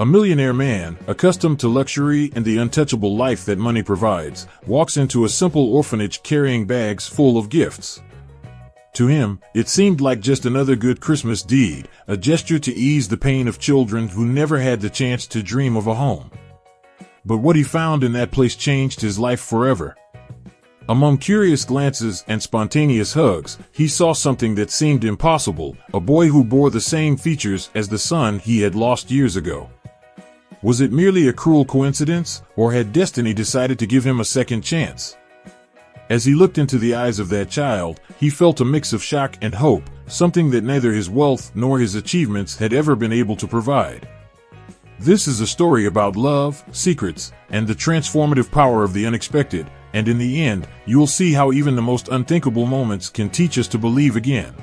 A millionaire man, accustomed to luxury and the untouchable life that money provides, walks into a simple orphanage carrying bags full of gifts. To him, it seemed like just another good Christmas deed, a gesture to ease the pain of children who never had the chance to dream of a home. But what he found in that place changed his life forever. Among curious glances and spontaneous hugs, he saw something that seemed impossible, a boy who bore the same features as the son he had lost years ago. Was it merely a cruel coincidence, or had destiny decided to give him a second chance? As he looked into the eyes of that child, he felt a mix of shock and hope, something that neither his wealth nor his achievements had ever been able to provide. This is a story about love, secrets, and the transformative power of the unexpected, and in the end, you'll see how even the most unthinkable moments can teach us to believe again.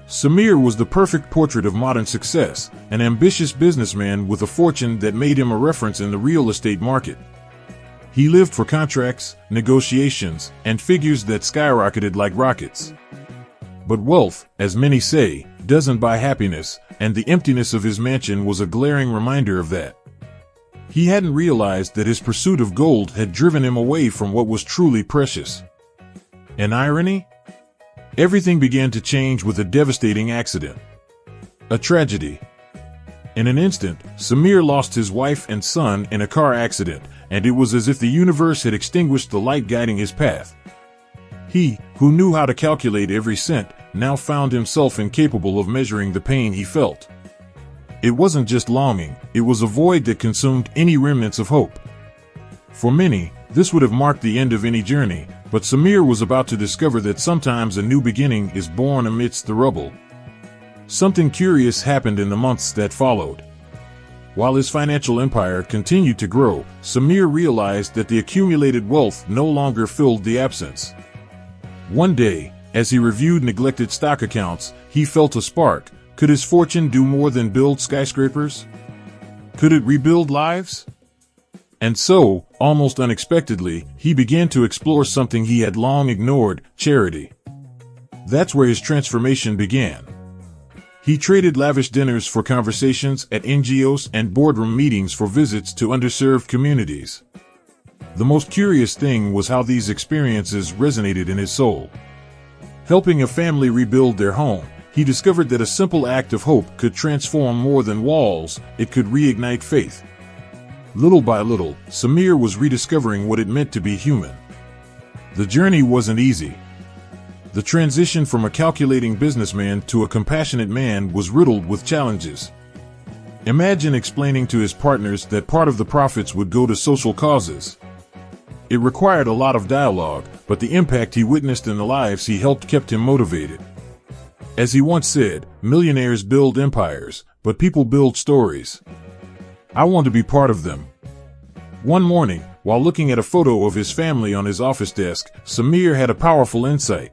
Samir was the perfect portrait of modern success, an ambitious businessman with a fortune that made him a reference in the real estate market. He lived for contracts, negotiations, and figures that skyrocketed like rockets. But wealth, as many say, doesn't buy happiness, and the emptiness of his mansion was a glaring reminder of that. He hadn't realized that his pursuit of gold had driven him away from what was truly precious. An irony? Everything began to change with a devastating accident. A tragedy. In an instant, Samir lost his wife and son in a car accident, and it was as if the universe had extinguished the light guiding his path. He, who knew how to calculate every cent, now found himself incapable of measuring the pain he felt. It wasn't just longing, it was a void that consumed any remnants of hope. For many, this would have marked the end of any journey, but Samir was about to discover that sometimes a new beginning is born amidst the rubble. Something curious happened in the months that followed. While his financial empire continued to grow, Samir realized that the accumulated wealth no longer filled the absence. One day, as he reviewed neglected stock accounts, he felt a spark. Could his fortune do more than build skyscrapers? Could it rebuild lives? And so, almost unexpectedly, he began to explore something he had long ignored: charity. That's where his transformation began. He traded lavish dinners for conversations at NGOs and boardroom meetings for visits to underserved communities. The most curious thing was how these experiences resonated in his soul. Helping a family rebuild their home, he discovered that a simple act of hope could transform more than walls, it could reignite faith. Little by little, Samir was rediscovering what it meant to be human. The journey wasn't easy. The transition from a calculating businessman to a compassionate man was riddled with challenges. Imagine explaining to his partners that part of the profits would go to social causes. It required a lot of dialogue, but the impact he witnessed in the lives he helped kept him motivated. As he once said, millionaires build empires, but people build stories. I want to be part of them. One morning, while looking at a photo of his family on his office desk, Samir had a powerful insight.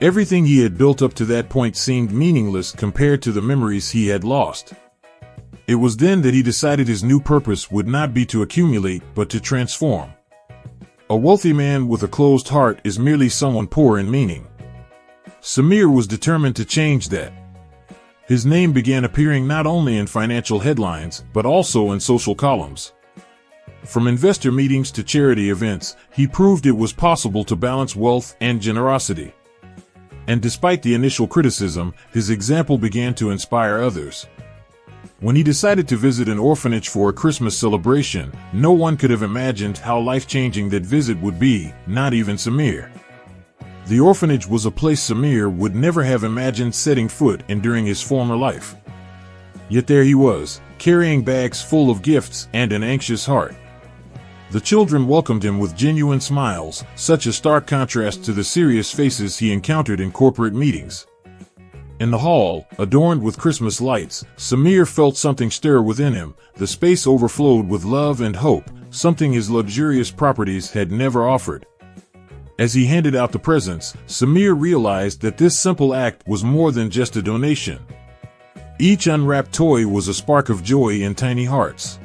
Everything he had built up to that point seemed meaningless compared to the memories he had lost. It was then that he decided his new purpose would not be to accumulate, but to transform. A wealthy man with a closed heart is merely someone poor in meaning. Samir was determined to change that. His name began appearing not only in financial headlines, but also in social columns. From investor meetings to charity events, he proved it was possible to balance wealth and generosity. And despite the initial criticism, his example began to inspire others. When he decided to visit an orphanage for a Christmas celebration, no one could have imagined how life-changing that visit would be, not even Samir. The orphanage was a place Samir would never have imagined setting foot in during his former life. Yet there he was, carrying bags full of gifts and an anxious heart. The children welcomed him with genuine smiles, such a stark contrast to the serious faces he encountered in corporate meetings. In the hall, adorned with Christmas lights, Samir felt something stir within him. The space overflowed with love and hope, something his luxurious properties had never offered. As he handed out the presents, Samir realized that this simple act was more than just a donation. Each unwrapped toy was a spark of joy in tiny hearts.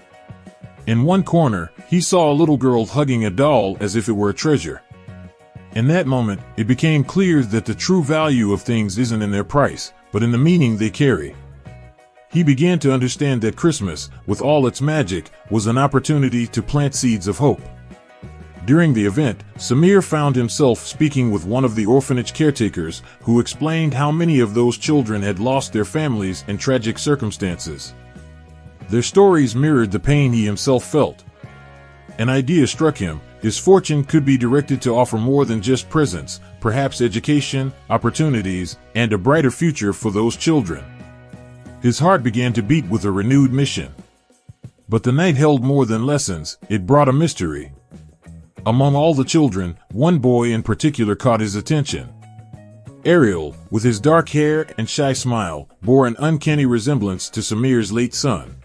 In one corner, he saw a little girl hugging a doll as if it were a treasure. In that moment, it became clear that the true value of things isn't in their price, but in the meaning they carry. He began to understand that Christmas, with all its magic, was an opportunity to plant seeds of hope. During the event, Samir found himself speaking with one of the orphanage caretakers, who explained how many of those children had lost their families in tragic circumstances. Their stories mirrored the pain he himself felt. An idea struck him: his fortune could be directed to offer more than just presents, perhaps education, opportunities, and a brighter future for those children. His heart began to beat with a renewed mission. But the night held more than lessons; it brought a mystery. Among all the children, one boy in particular caught his attention. Ariel, with his dark hair and shy smile, bore an uncanny resemblance to Samir's late son.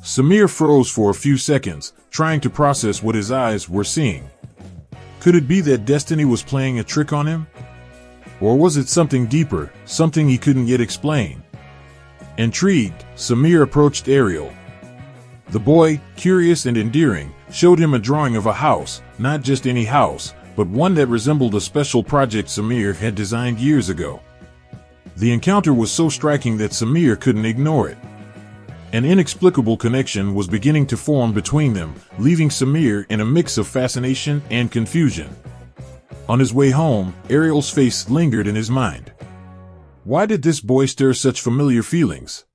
Samir froze for a few seconds, trying to process what his eyes were seeing. Could it be that destiny was playing a trick on him? Or was it something deeper, something he couldn't yet explain? Intrigued, Samir approached Ariel. The boy, curious and endearing, showed him a drawing of a house, not just any house, but one that resembled a special project Samir had designed years ago. The encounter was so striking that Samir couldn't ignore it. An inexplicable connection was beginning to form between them, leaving Samir in a mix of fascination and confusion. On his way home, Ariel's face lingered in his mind. Why did this boy stir such familiar feelings?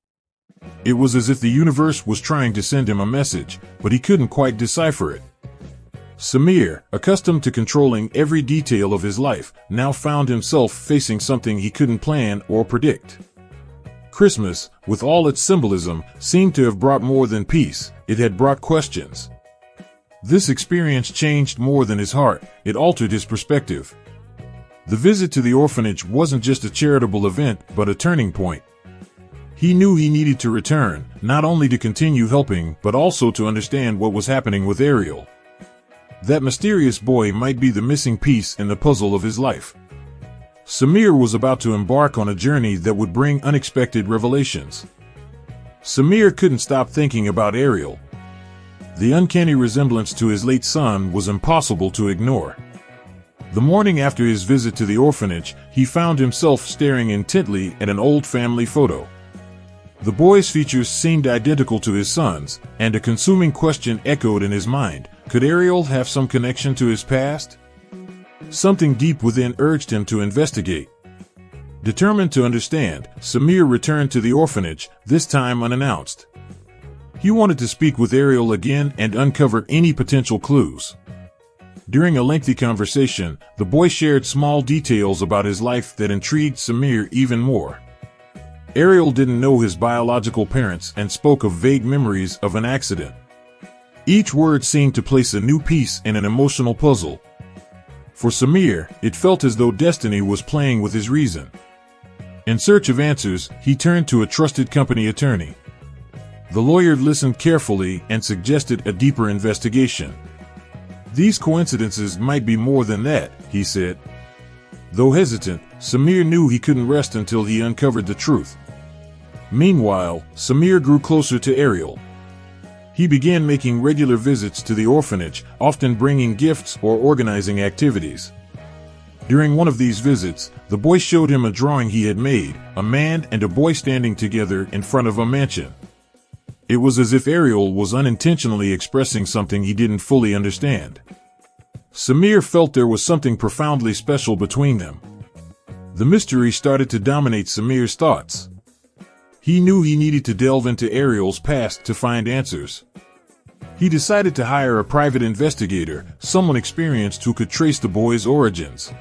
It was as if the universe was trying to send him a message, but he couldn't quite decipher it. Samir, accustomed to controlling every detail of his life, now found himself facing something he couldn't plan or predict. Christmas, with all its symbolism, seemed to have brought more than peace; it had brought questions. This experience changed more than his heart; it altered his perspective. The visit to the orphanage wasn't just a charitable event, but a turning point. He knew he needed to return, not only to continue helping, but also to understand what was happening with Ariel. That mysterious boy might be the missing piece in the puzzle of his life. Samir was about to embark on a journey that would bring unexpected revelations. Samir couldn't stop thinking about Ariel. The uncanny resemblance to his late son was impossible to ignore. The morning after his visit to the orphanage, he found himself staring intently at an old family photo. The boy's features seemed identical to his son's, and a consuming question echoed in his mind: could Ariel have some connection to his past? Something deep within urged him to investigate. Determined to understand, Samir returned to the orphanage, this time unannounced. He wanted to speak with Ariel again and uncover any potential clues. During a lengthy conversation, the boy shared small details about his life that intrigued Samir even more. Ariel didn't know his biological parents and spoke of vague memories of an accident. Each word seemed to place a new piece in an emotional puzzle. For Samir, it felt as though destiny was playing with his reason. In search of answers, he turned to a trusted company attorney. The lawyer listened carefully and suggested a deeper investigation. These coincidences might be more than that, he said. Though hesitant, Samir knew he couldn't rest until he uncovered the truth. Meanwhile, Samir grew closer to Ariel. He began making regular visits to the orphanage, often bringing gifts or organizing activities. During one of these visits, the boy showed him a drawing he had made, a man and a boy standing together in front of a mansion. It was as if Ariel was unintentionally expressing something he didn't fully understand. Samir felt there was something profoundly special between them. The mystery started to dominate Samir's thoughts. He knew he needed to delve into Ariel's past to find answers. He decided to hire a private investigator, someone experienced who could trace the boy's origins.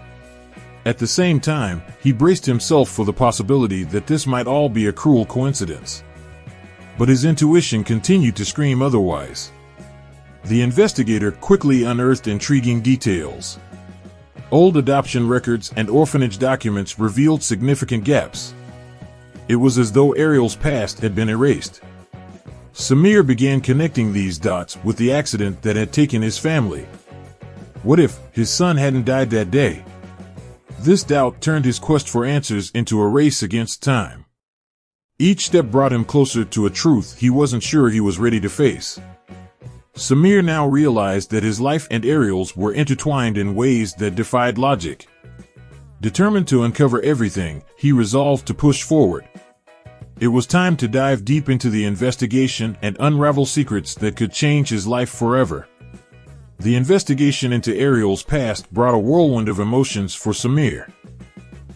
At the same time, he braced himself for the possibility that this might all be a cruel coincidence. But his intuition continued to scream otherwise. The investigator quickly unearthed intriguing details. Old adoption records and orphanage documents revealed significant gaps. It was as though Ariel's past had been erased. Samir began connecting these dots with the accident that had taken his family. What if his son hadn't died that day? This doubt turned his quest for answers into a race against time. Each step brought him closer to a truth he wasn't sure he was ready to face. Samir now realized that his life and Ariel's were intertwined in ways that defied logic. Determined to uncover everything, he resolved to push forward. It was time to dive deep into the investigation and unravel secrets that could change his life forever. The investigation into Ariel's past brought a whirlwind of emotions for Samir.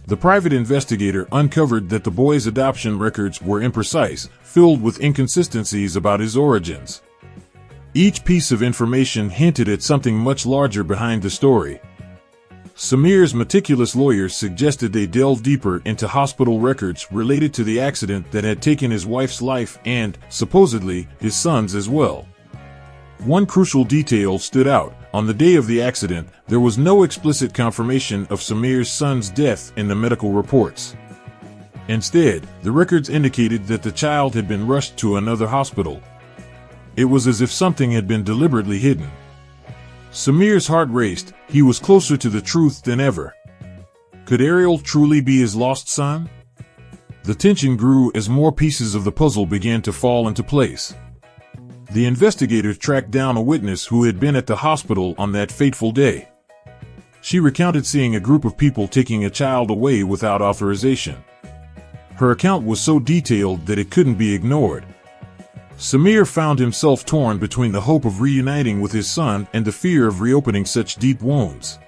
The private investigator uncovered that the boy's adoption records were imprecise, filled with inconsistencies about his origins. Each piece of information hinted at something much larger behind the story. Samir's meticulous lawyers suggested they delve deeper into hospital records related to the accident that had taken his wife's life and, supposedly, his son's as well. One crucial detail stood out. On the day of the accident, there was no explicit confirmation of Samir's son's death in the medical reports. Instead, the records indicated that the child had been rushed to another hospital. It was as if something had been deliberately hidden. Samir's heart raced. He was closer to the truth than ever. Could Ariel truly be his lost son? The tension grew as more pieces of the puzzle began to fall into place. The investigators tracked down a witness who had been at the hospital on that fateful day. She recounted seeing a group of people taking a child away without authorization. Her account was so detailed that it couldn't be ignored. Samir found himself torn between the hope of reuniting with his son and the fear of reopening such deep wounds.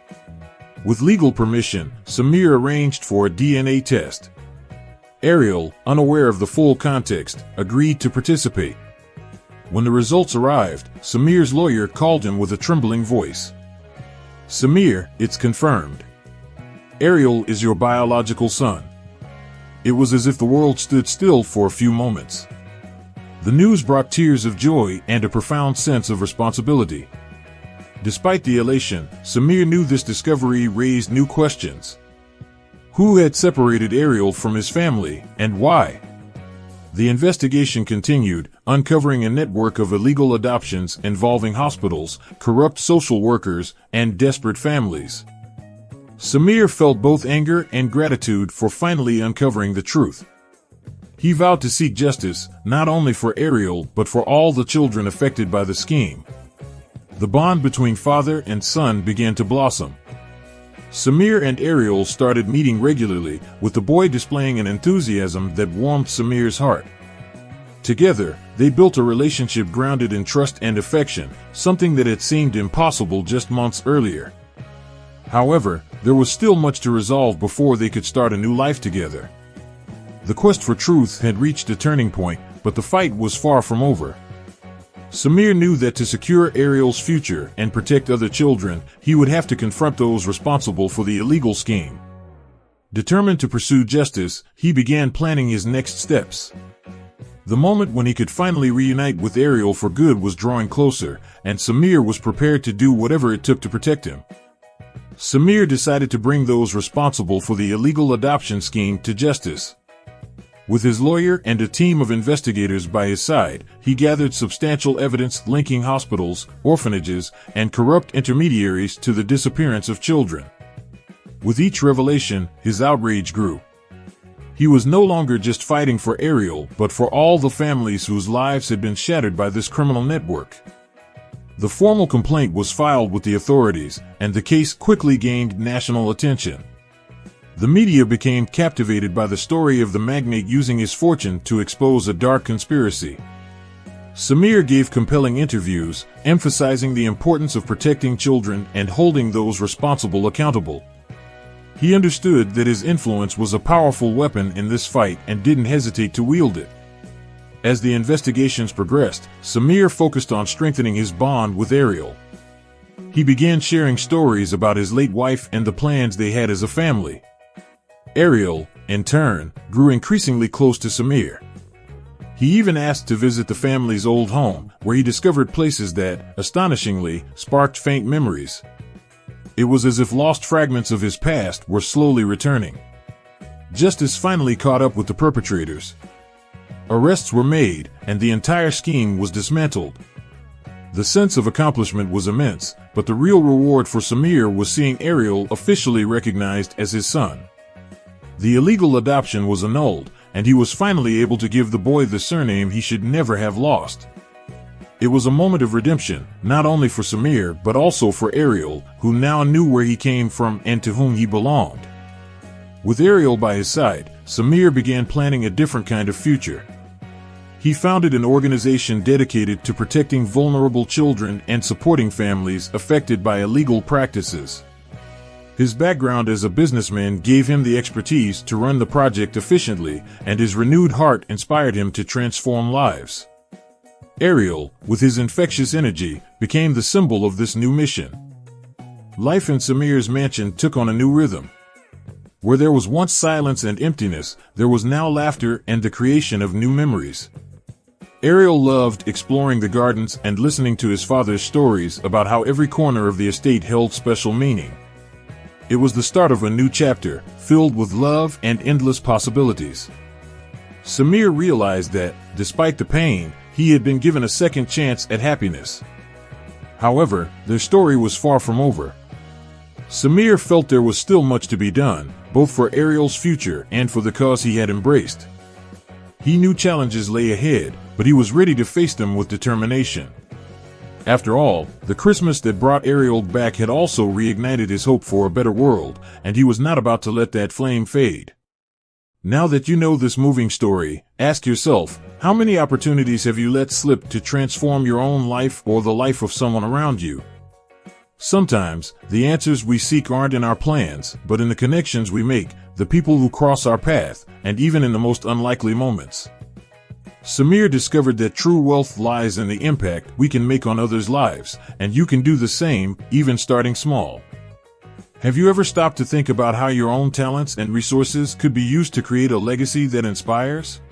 With legal permission, Samir arranged for a DNA test. Ariel, unaware of the full context, agreed to participate. When the results arrived, Samir's lawyer called him with a trembling voice. "Samir, it's confirmed. Ariel is your biological son." It was as if the world stood still for a few moments. The news brought tears of joy and a profound sense of responsibility. Despite the elation, Samir knew this discovery raised new questions. Who had separated Ariel from his family, and why? The investigation continued, uncovering a network of illegal adoptions involving hospitals, corrupt social workers, and desperate families. Samir felt both anger and gratitude for finally uncovering the truth. He vowed to seek justice, not only for Ariel but for all the children affected by the scheme. The bond between father and son began to blossom. Samir and Ariel started meeting regularly, with the boy displaying an enthusiasm that warmed Samir's heart. Together, they built a relationship grounded in trust and affection, something that had seemed impossible just months earlier. However, there was still much to resolve before they could start a new life together. The quest for truth had reached a turning point, but the fight was far from over. Samir knew that to secure Ariel's future and protect other children, he would have to confront those responsible for the illegal scheme. Determined to pursue justice, he began planning his next steps. The moment when he could finally reunite with Ariel for good was drawing closer, and Samir was prepared to do whatever it took to protect him. Samir decided to bring those responsible for the illegal adoption scheme to justice. With his lawyer and a team of investigators by his side, he gathered substantial evidence linking hospitals, orphanages, and corrupt intermediaries to the disappearance of children. With each revelation, his outrage grew. He was no longer just fighting for Ariel, but for all the families whose lives had been shattered by this criminal network. The formal complaint was filed with the authorities, and the case quickly gained national attention. The media became captivated by the story of the magnate using his fortune to expose a dark conspiracy. Samir gave compelling interviews, emphasizing the importance of protecting children and holding those responsible accountable. He understood that his influence was a powerful weapon in this fight and didn't hesitate to wield it. As the investigations progressed, Samir focused on strengthening his bond with Ariel. He began sharing stories about his late wife and the plans they had as a family. Ariel, in turn, grew increasingly close to Samir. He even asked to visit the family's old home, where he discovered places that, astonishingly, sparked faint memories. It was as if lost fragments of his past were slowly returning. Justice finally caught up with the perpetrators. Arrests were made, and the entire scheme was dismantled. The sense of accomplishment was immense, but the real reward for Samir was seeing Ariel officially recognized as his son. The illegal adoption was annulled, and he was finally able to give the boy the surname he should never have lost. It was a moment of redemption, not only for Samir but also for Ariel, who now knew where he came from and to whom he belonged. With Ariel by his side, Samir began planning a different kind of future. He founded an organization dedicated to protecting vulnerable children and supporting families affected by illegal practices. His background as a businessman gave him the expertise to run the project efficiently, and his renewed heart inspired him to transform lives. Ariel, with his infectious energy, became the symbol of this new mission. Life in Samir's mansion took on a new rhythm. Where there was once silence and emptiness, there was now laughter and the creation of new memories. Ariel loved exploring the gardens and listening to his father's stories about how every corner of the estate held special meaning. It was the start of a new chapter, filled with love and endless possibilities. Samir realized that, despite the pain, he had been given a second chance at happiness. However, their story was far from over. Samir felt there was still much to be done, both for Ariel's future and for the cause he had embraced. He knew challenges lay ahead, but he was ready to face them with determination. After all, the Christmas that brought Ariel back had also reignited his hope for a better world, and he was not about to let that flame fade. Now that you know this moving story, ask yourself, how many opportunities have you let slip to transform your own life or the life of someone around you? Sometimes, the answers we seek aren't in our plans, but in the connections we make, the people who cross our path, and even in the most unlikely moments. Samir discovered that true wealth lies in the impact we can make on others' lives, and you can do the same, even starting small. Have you ever stopped to think about how your own talents and resources could be used to create a legacy that inspires?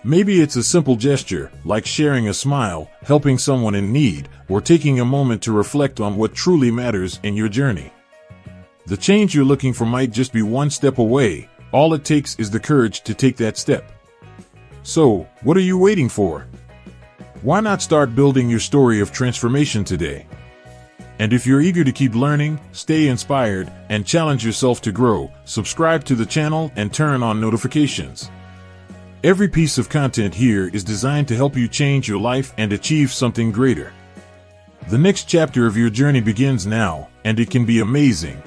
Maybe it's a simple gesture, like sharing a smile, helping someone in need, or taking a moment to reflect on what truly matters in your journey. The change you're looking for might just be one step away. All it takes is the courage to take that step. So, what are you waiting for? Why not start building your story of transformation today? And if you're eager to keep learning, stay inspired, and challenge yourself to grow, subscribe to the channel and turn on notifications. Every piece of content here is designed to help you change your life and achieve something greater. The next chapter of your journey begins now, and it can be amazing.